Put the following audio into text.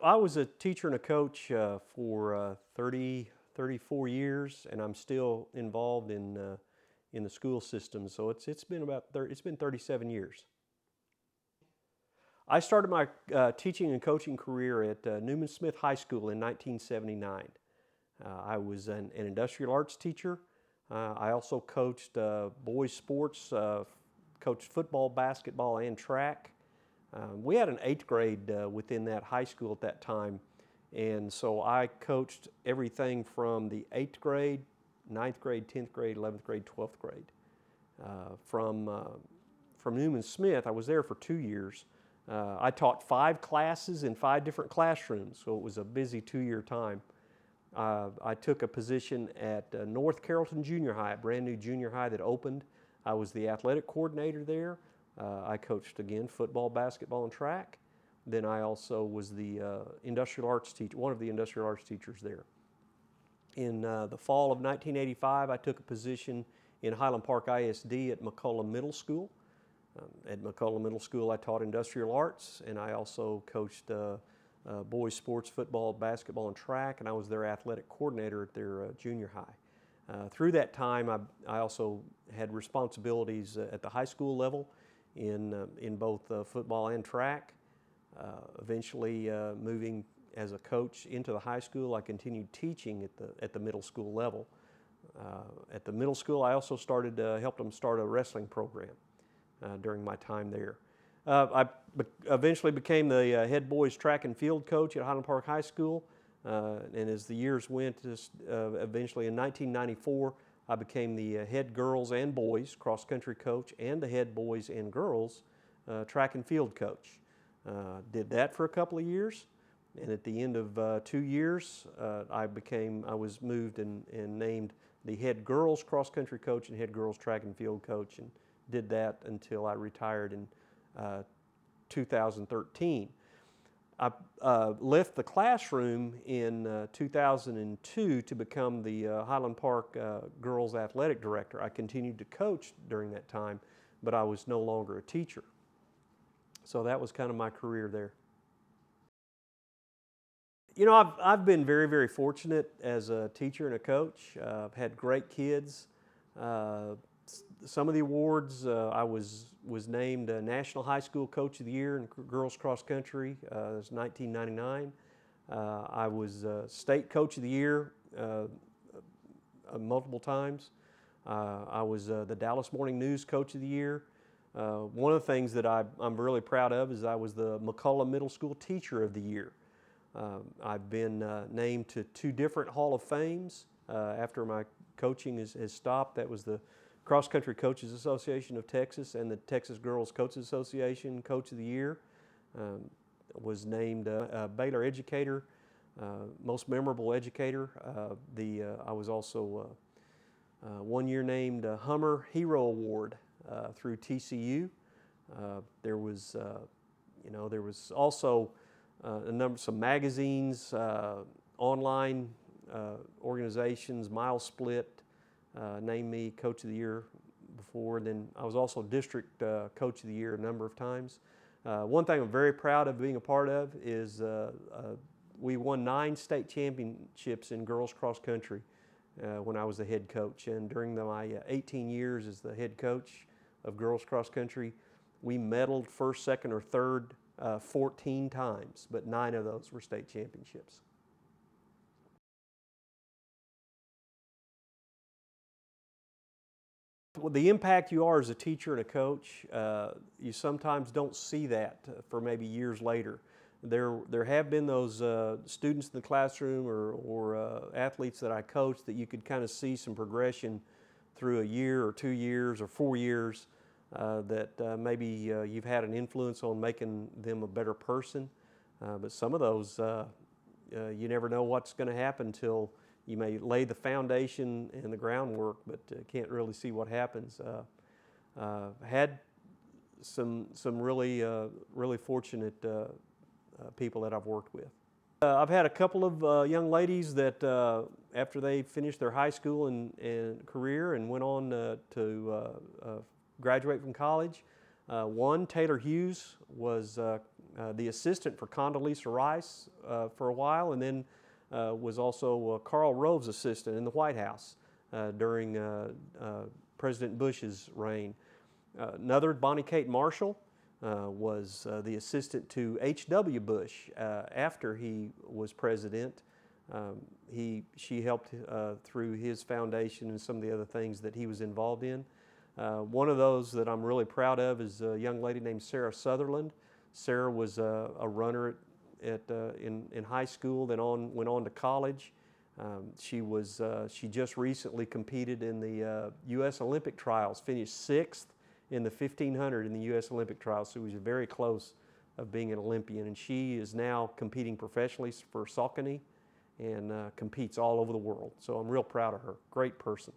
I was a teacher and a coach for 34 years, and I'm still involved in the school system. So it's been it's been 37 years. I started my teaching and coaching career at Newman Smith High School in 1979. I was an industrial arts teacher. I also coached boys sports, coached football, basketball, and track. We had an 8th grade within that high school at that time, and so I coached everything from the 8th grade, 9th grade, 10th grade, 11th grade, 12th grade. From Newman Smith, I was there for 2 years. I taught 5 classes in 5 different classrooms, so it was a busy 2-year time. I took a position at North Carrollton Junior High, a brand new junior high that opened. I was the athletic coordinator there. I coached again football, basketball, and track. Then I also was the industrial arts teacher, one of the industrial arts teachers there. In the fall of 1985, I took a position in Highland Park ISD at McCullough Middle School. At McCullough Middle School, I taught industrial arts, and I also coached boys sports, football, basketball, and track, and I was their athletic coordinator at their junior high. Through that time, I also had responsibilities at the high school level in both football and track. Eventually, moving as a coach into the high school, I continued teaching at the middle school level. At the middle school, I also helped them start a wrestling program during my time there. I eventually became the head boys track and field coach at Highland Park High School, and as the years went, eventually in 1994, I became the head girls and boys cross-country coach and the head boys and girls track and field coach. Did that for a couple of years, and at the end of 2 years, I was moved and named the head girls cross-country coach and head girls track and field coach, and did that until I retired in 2013. I left the classroom in 2002 to become the Highland Park Girls Athletic Director. I continued to coach during that time, but I was no longer a teacher. So that was kind of my career there. You know, I've been very, very fortunate as a teacher and a coach. I've had great kids. Some of the awards, I was named National High School Coach of the Year in Girls Cross Country. It was 1999. I was State Coach of the Year multiple times. I was the Dallas Morning News Coach of the Year. One of the things that I'm really proud of is I was the McCullough Middle School Teacher of the Year. I've been named to 2 different Hall of Fames after my coaching has stopped. That was the Cross Country Coaches Association of Texas and the Texas Girls Coaches Association Coach of the Year. Was named Baylor Educator, Most Memorable Educator. I was also 1 year named Hummer Hero Award through TCU. There was also some magazines, online organizations, Mile Split, named me Coach of the Year before. Then I was also District Coach of the Year a number of times. One thing I'm very proud of being a part of is we won 9 state championships in girls cross country when I was the head coach. And during my 18 years as the head coach of girls cross country, we medaled first, second, or third 14 times, but 9 of those were state championships. Well, the impact you are as a teacher and a coach, you sometimes don't see that for maybe years later. There have been those students in the classroom or athletes that I coached that you could kind of see some progression through a year or 2 years or 4 years that maybe you've had an influence on making them a better person. But some of those, you never know what's going to happen till you may lay the foundation and the groundwork, but can't really see what happens. Had some really fortunate people that I've worked with. I've had a couple of young ladies that after they finished their high school and career and went on to graduate from college, One, Taylor Hughes, was the assistant for Condoleezza Rice for a while, and then was also Karl Rove's assistant in the White House during President Bush's reign. Another, Bonnie Kate Marshall, was the assistant to H.W. Bush after he was president. She helped through his foundation and some of the other things that he was involved in. One of those that I'm really proud of is a young lady named Sarah Sutherland. Sarah was a runner in high school, then went on to college. She just recently competed in the U.S. Olympic trials, finished 6th in the 1500 in the U.S. Olympic trials, so she was very close of being an Olympian. And she is now competing professionally for Saucony and competes all over the world. So I'm real proud of her. Great person.